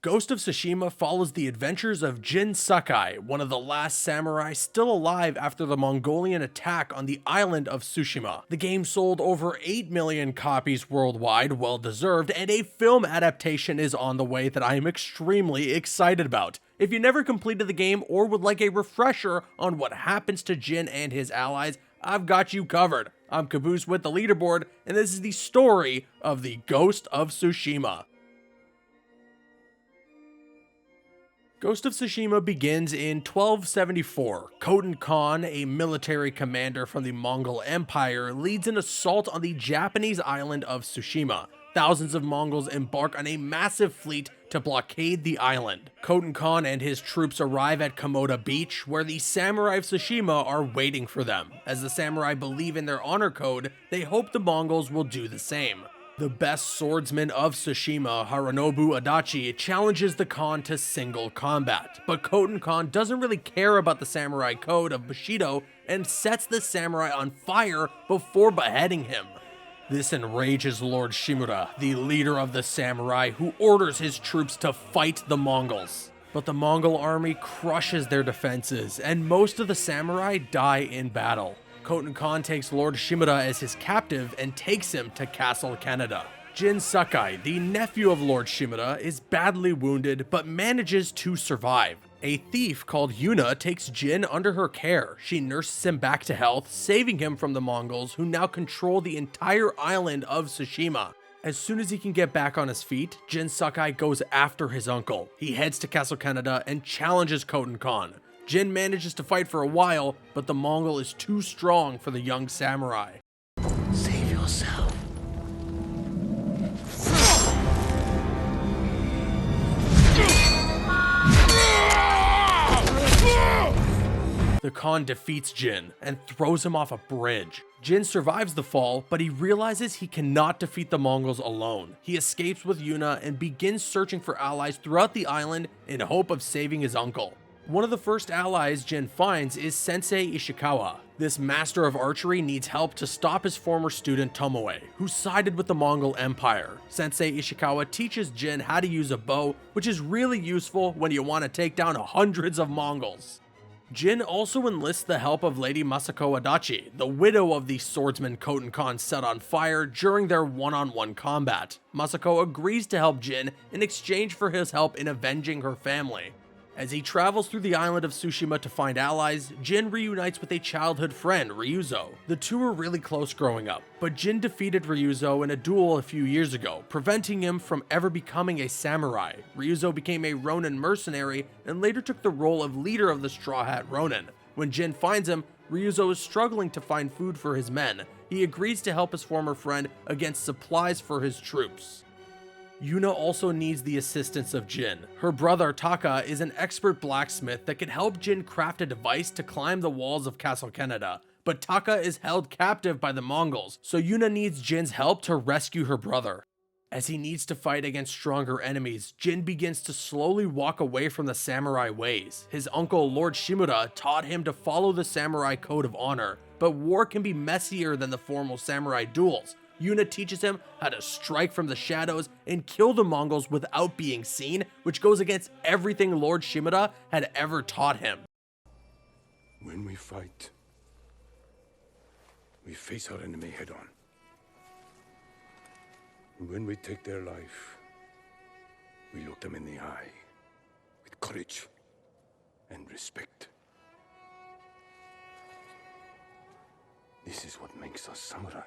Ghost of Tsushima follows the adventures of Jin Sakai, one of the last samurai still alive after the Mongolian attack on the island of Tsushima. The game sold over 8 million copies worldwide, well deserved, and a film adaptation is on the way that I am extremely excited about. If you never completed the game or would like a refresher on what happens to Jin and his allies, I've got you covered. I'm Caboose with the Leaderboard, and this is the story of the Ghost of Tsushima. Ghost of Tsushima begins in 1274. Khoten Khan, a military commander from the Mongol Empire, leads an assault on the Japanese island of Tsushima. Thousands of Mongols embark on a massive fleet to blockade the island. Khoten Khan and his troops arrive at Komoda Beach, where the samurai of Tsushima are waiting for them. As the samurai believe in their honor code, they hope the Mongols will do the same. The best swordsman of Tsushima, Harunobu Adachi, challenges the Khan to single combat, but Khoten Khan doesn't really care about the samurai code of Bushido and sets the samurai on fire before beheading him. This enrages Lord Shimura, the leader of the samurai, who orders his troops to fight the Mongols. But the Mongol army crushes their defenses, and most of the samurai die in battle. Khoten Khan takes Lord Shimada as his captive and takes him to Castle Canada. Jin Sakai, the nephew of Lord Shimada, is badly wounded but manages to survive. A thief called Yuna takes Jin under her care. She nurses him back to health, saving him from the Mongols, who now control the entire island of Tsushima. As soon as he can get back on his feet, Jin Sakai goes after his uncle. He heads to Castle Canada and challenges Khoten Khan. Jin manages to fight for a while, but the Mongol is too strong for the young samurai. Save yourself. The Khan defeats Jin and throws him off a bridge. Jin survives the fall, but he realizes he cannot defeat the Mongols alone. He escapes with Yuna and begins searching for allies throughout the island in hope of saving his uncle. One of the first allies Jin finds is Sensei Ishikawa. This master of archery needs help to stop his former student Tomoe, who sided with the Mongol Empire. Sensei Ishikawa teaches Jin how to use a bow, which is really useful when you want to take down hundreds of Mongols. Jin also enlists the help of Lady Masuko Adachi, the widow of the swordsman Khoten Khan set on fire during their one-on-one combat. Masuko agrees to help Jin in exchange for his help in avenging her family. As he travels through the island of Tsushima to find allies, Jin reunites with a childhood friend, Ryuzo. The two were really close growing up, but Jin defeated Ryuzo in a duel a few years ago, preventing him from ever becoming a samurai. Ryuzo became a Ronin mercenary and later took the role of leader of the Straw Hat Ronin. When Jin finds him, Ryuzo is struggling to find food for his men. He agrees to help his former friend against supplies for his troops. Yuna also needs the assistance of Jin. Her brother Taka is an expert blacksmith that can help Jin craft a device to climb the walls of Castle Canada, but Taka is held captive by the Mongols, so Yuna needs Jin's help to rescue her brother. As he needs to fight against stronger enemies, Jin begins to slowly walk away from the samurai ways. His uncle Lord Shimura taught him to follow the samurai code of honor, but war can be messier than the formal samurai duels. Yuna teaches him how to strike from the shadows and kill the Mongols without being seen, which goes against everything Lord Shimada had ever taught him. When we fight, we face our enemy head on. When we take their life, we look them in the eye with courage and respect. This is what makes us samurai.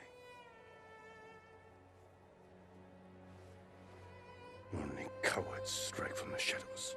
Only cowards strike from the shadows.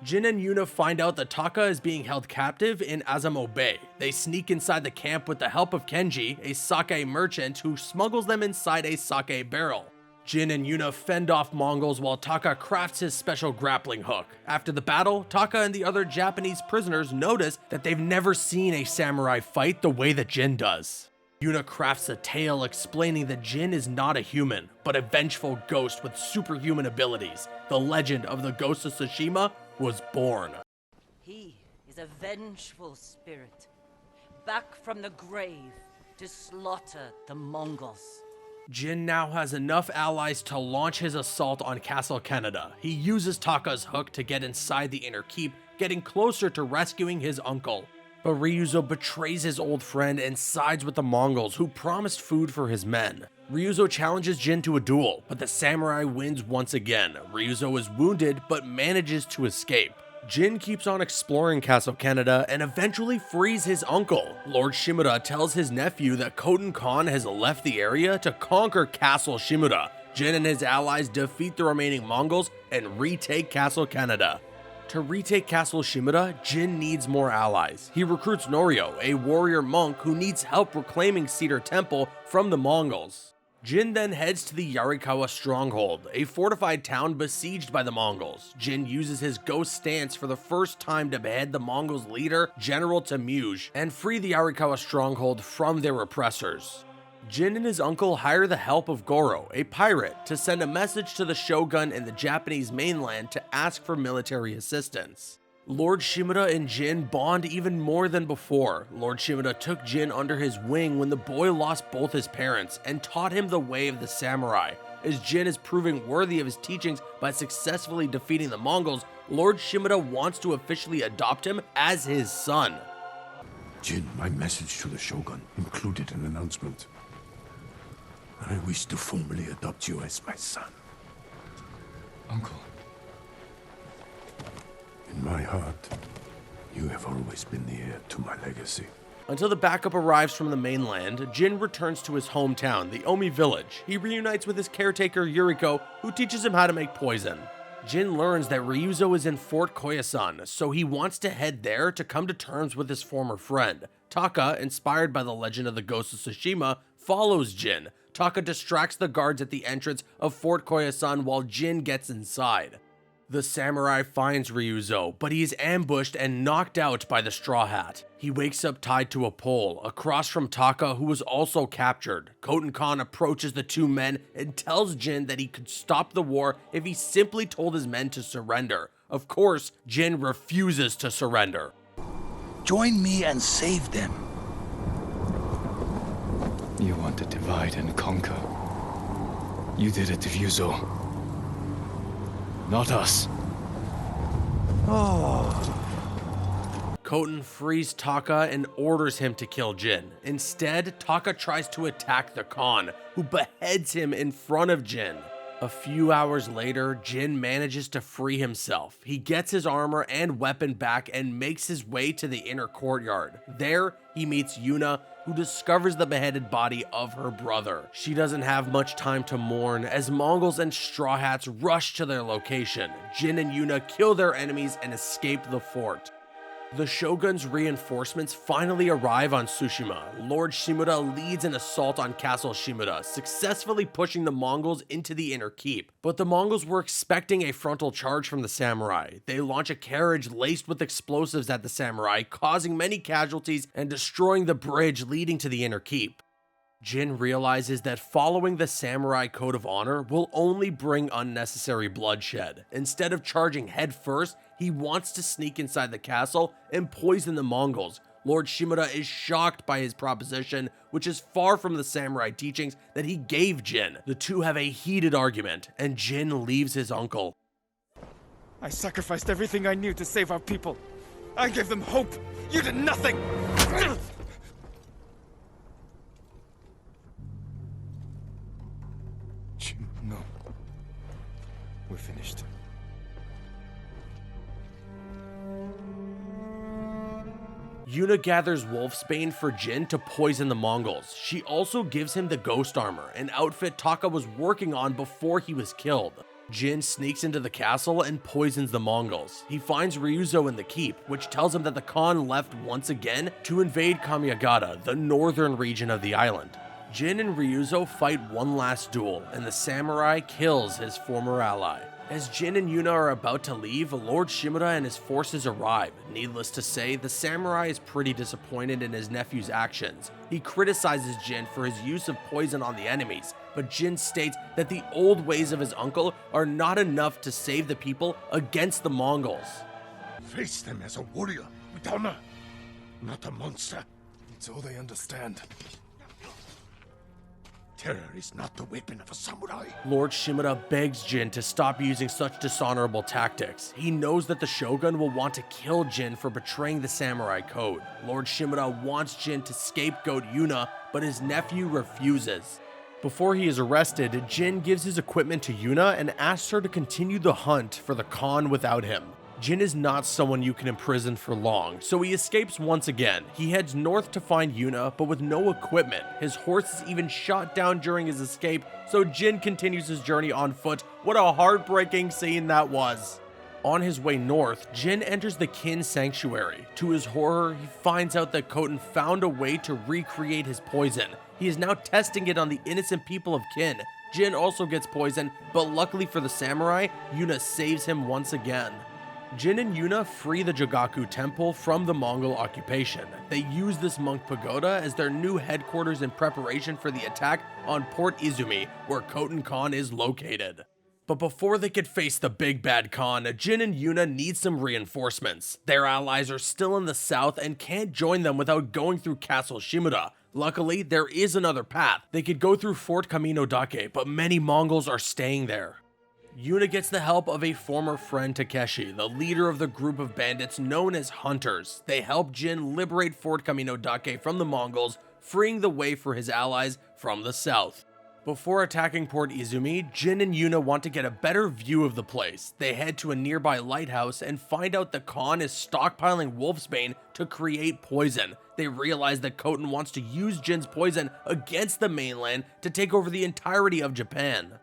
Jin and Yuna find out that Taka is being held captive in Azamo Bay. They sneak inside the camp with the help of Kenji, a sake merchant who smuggles them inside a sake barrel. Jin and Yuna fend off Mongols while Taka crafts his special grappling hook. After the battle, Taka and the other Japanese prisoners notice that they've never seen a samurai fight the way that Jin does. Yuna crafts a tale explaining that Jin is not a human, but a vengeful ghost with superhuman abilities. The legend of the Ghosts of Tsushima was born. He is a vengeful spirit, back from the grave to slaughter the Mongols. Jin now has enough allies to launch his assault on Castle Canada. He uses Taka's hook to get inside the inner keep, getting closer to rescuing his uncle. But Ryuzo betrays his old friend and sides with the Mongols, who promised food for his men. Ryuzo challenges Jin to a duel, but the samurai wins once again. Ryuzo is wounded, but manages to escape. Jin keeps on exploring Castle Canada and eventually frees his uncle. Lord Shimura tells his nephew that Koten Khan has left the area to conquer Castle Shimura. Jin and his allies defeat the remaining Mongols and retake Castle Canada. To retake Castle Shimura, Jin needs more allies. He recruits Norio, a warrior monk who needs help reclaiming Cedar Temple from the Mongols. Jin then heads to the Yarikawa stronghold, a fortified town besieged by the Mongols. Jin uses his ghost stance for the first time to behead the Mongols' leader, General Temujin, and free the Yarikawa stronghold from their oppressors. Jin and his uncle hire the help of Goro, a pirate, to send a message to the shogun in the Japanese mainland to ask for military assistance. Lord Shimada and Jin bond even more than before. Lord Shimada took Jin under his wing when the boy lost both his parents and taught him the way of the samurai. As Jin is proving worthy of his teachings by successfully defeating the Mongols, Lord Shimada wants to officially adopt him as his son. Jin, my message to the Shogun included an announcement. I wish to formally adopt you as my son. Uncle. In my heart, you have always been the heir to my legacy. Until the backup arrives from the mainland, Jin returns to his hometown, the Omi village. He reunites with his caretaker Yuriko, who teaches him how to make poison. Jin learns that Ryuzo is in Fort Koyasan, so he wants to head there to come to terms with his former friend. Taka, inspired by the legend of the Ghosts of Tsushima, follows Jin. Taka distracts the guards at the entrance of Fort Koyasan while Jin gets inside. The samurai finds Ryuzo, but he is ambushed and knocked out by the Straw Hat. He wakes up tied to a pole, across from Taka, who was also captured. Koten Khan approaches the two men and tells Jin that he could stop the war if he simply told his men to surrender. Of course, Jin refuses to surrender. Join me and save them. You want to divide and conquer. You did it to Ryuzo. Not us. Koten frees Taka and orders him to kill Jin. Instead, Taka tries to attack the Khan, who beheads him in front of Jin. A few hours later, Jin manages to free himself. He gets his armor and weapon back and makes his way to the inner courtyard. There, he meets Yuna, who discovers the beheaded body of her brother. She doesn't have much time to mourn as Mongols and Straw Hats rush to their location. Jin and Yuna kill their enemies and escape the fort. The Shogun's reinforcements finally arrive on Tsushima. Lord Shimura leads an assault on Castle Shimura, successfully pushing the Mongols into the inner keep. But the Mongols were expecting a frontal charge from the samurai. They launch a carriage laced with explosives at the samurai, causing many casualties and destroying the bridge leading to the inner keep. Jin realizes that following the samurai code of honor will only bring unnecessary bloodshed. Instead of charging headfirst, he wants to sneak inside the castle and poison the Mongols. Lord Shimada is shocked by his proposition, which is far from the samurai teachings that he gave Jin. The two have a heated argument, and Jin leaves his uncle. I sacrificed everything I knew to save our people. I gave them hope. You did nothing! No. We're finished. Yuna gathers Wolfsbane for Jin to poison the Mongols. She also gives him the ghost armor, an outfit Taka was working on before he was killed. Jin sneaks into the castle and poisons the Mongols. He finds Ryuzo in the keep, which tells him that the Khan left once again to invade Kamiagata, the northern region of the island. Jin and Ryuzo fight one last duel, and the samurai kills his former ally. As Jin and Yuna are about to leave, Lord Shimura and his forces arrive. Needless to say, the samurai is pretty disappointed in his nephew's actions. He criticizes Jin for his use of poison on the enemies, but Jin states that the old ways of his uncle are not enough to save the people against the Mongols. Face them as a warrior with honor, not a monster. It's all they understand. Terror is not the weapon of a samurai. Lord Shimada begs Jin to stop using such dishonorable tactics. He knows that the shogun will want to kill Jin for betraying the samurai code. Lord Shimada wants Jin to scapegoat Yuna, but his nephew refuses. Before he is arrested, Jin gives his equipment to Yuna and asks her to continue the hunt for the Khan without him. Jin is not someone you can imprison for long, so he escapes once again. He heads north to find Yuna, but with no equipment. His horse is even shot down during his escape, so Jin continues his journey on foot. What a heartbreaking scene that was. On his way north, Jin enters the Kin Sanctuary. To his horror, he finds out that Khoten found a way to recreate his poison. He is now testing it on the innocent people of Kin. Jin also gets poisoned, but luckily for the samurai, Yuna saves him once again. Jin and Yuna free the Jogaku Temple from the Mongol occupation. They use this monk pagoda as their new headquarters in preparation for the attack on Port Izumi, where Khoten Khan is located. But before they could face the big bad Khan, Jin and Yuna need some reinforcements. Their allies are still in the south and can't join them without going through Castle Shimura. Luckily, there is another path. They could go through Fort Kamino Dake, but many Mongols are staying there. Yuna gets the help of a former friend, Takeshi, the leader of the group of bandits known as Hunters. They help Jin liberate Fort Kamino Dake from the Mongols, freeing the way for his allies from the south. Before attacking Port Izumi, Jin and Yuna want to get a better view of the place. They head to a nearby lighthouse and find out the Khan is stockpiling wolfsbane to create poison. They realize that Khoten wants to use Jin's poison against the mainland to take over the entirety of Japan.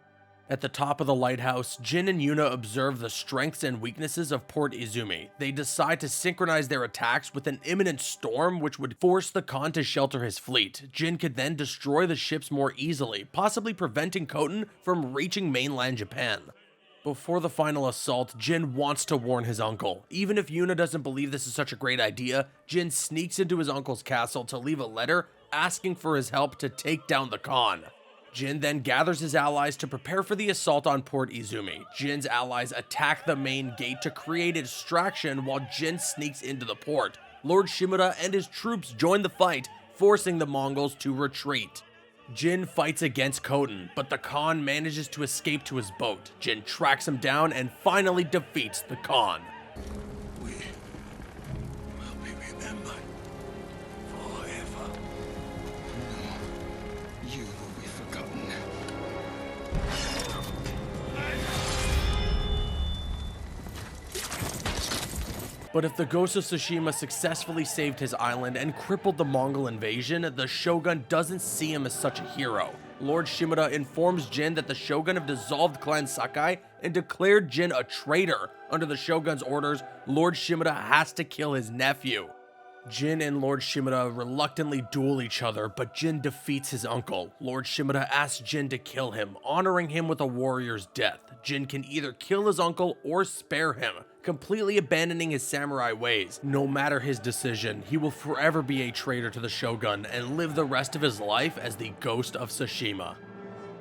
At the top of the lighthouse, Jin and Yuna observe the strengths and weaknesses of Port Izumi. They decide to synchronize their attacks with an imminent storm which would force the Khan to shelter his fleet. Jin could then destroy the ships more easily, possibly preventing Khoten from reaching mainland Japan. Before the final assault, Jin wants to warn his uncle. Even if Yuna doesn't believe this is such a great idea, Jin sneaks into his uncle's castle to leave a letter asking for his help to take down the Khan. Jin then gathers his allies to prepare for the assault on Port Izumi. Jin's allies attack the main gate to create a distraction while Jin sneaks into the port. Lord Shimada and his troops join the fight, forcing the Mongols to retreat. Jin fights against Khoten, but the Khan manages to escape to his boat. Jin tracks him down and finally defeats the Khan. We will be remembered forever. You will be forgotten. But if the Ghosts of Tsushima successfully saved his island and crippled the Mongol invasion, the Shogun doesn't see him as such a hero. Lord Shimada informs Jin that the Shogun have dissolved Clan Sakai and declared Jin a traitor. Under the Shogun's orders, Lord Shimada has to kill his nephew. Jin and Lord Shimada reluctantly duel each other, but Jin defeats his uncle. Lord Shimada asks Jin to kill him, honoring him with a warrior's death. Jin can either kill his uncle or spare him, completely abandoning his samurai ways. No matter his decision, he will forever be a traitor to the Shogun and live the rest of his life as the Ghost of Tsushima.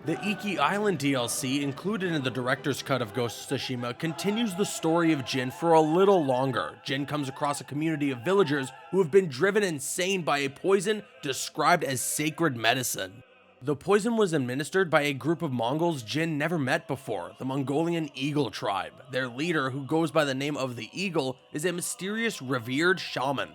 The Iki Island DLC, included in the director's cut of Ghosts of Tsushima, continues the story of Jin for a little longer. Jin comes across a community of villagers who have been driven insane by a poison described as sacred medicine. The poison was administered by a group of Mongols Jin never met before, the Mongolian Eagle tribe. Their leader, who goes by the name of the Eagle, is a mysterious revered shaman.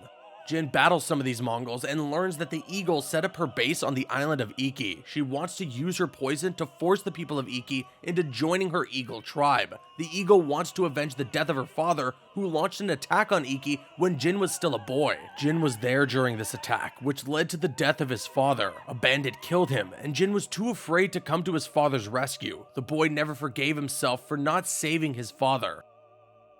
Jin battles some of these Mongols and learns that the Eagle set up her base on the island of Iki. She wants to use her poison to force the people of Iki into joining her Eagle tribe. The Eagle wants to avenge the death of her father, who launched an attack on Iki when Jin was still a boy. Jin was there during this attack, which led to the death of his father. A bandit killed him, and Jin was too afraid to come to his father's rescue. The boy never forgave himself for not saving his father.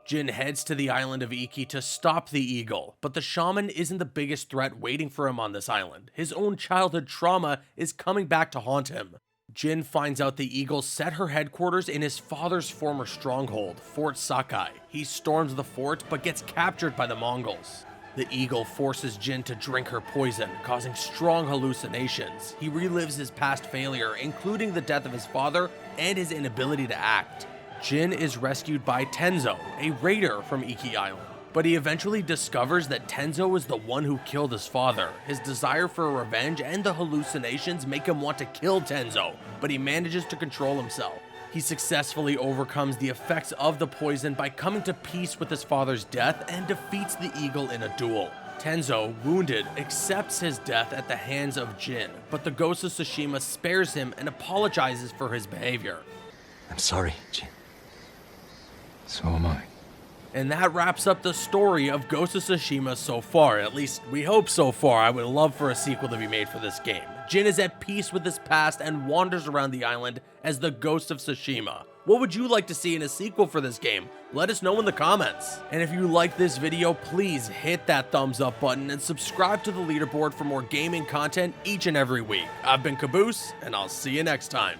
Jin heads to the island of Iki to stop the Eagle, but the shaman isn't the biggest threat waiting for him on this island. His own childhood trauma is coming back to haunt him. Jin finds out the Eagle set her headquarters in his father's former stronghold, Fort Sakai. He storms the fort, but gets captured by the Mongols. The Eagle forces Jin to drink her poison, causing strong hallucinations. He relives his past failure, including the death of his father and his inability to act. Jin is rescued by Tenzo, a raider from Iki Island. But he eventually discovers that Tenzo is the one who killed his father. His desire for revenge and the hallucinations make him want to kill Tenzo, but he manages to control himself. He successfully overcomes the effects of the poison by coming to peace with his father's death and defeats the eagle in a duel. Tenzo, wounded, accepts his death at the hands of Jin, but the Ghost of Tsushima spares him and apologizes for his behavior. I'm sorry, Jin. So am I. And that wraps up the story of Ghost of Tsushima so far. At least, we hope so far. I would love for a sequel to be made for this game. Jin is at peace with his past and wanders around the island as the Ghost of Tsushima. What would you like to see in a sequel for this game? Let us know in the comments. And if you like this video, please hit that thumbs up button and subscribe to the Leaderboard for more gaming content each and every week. I've been Caboose, and I'll see you next time.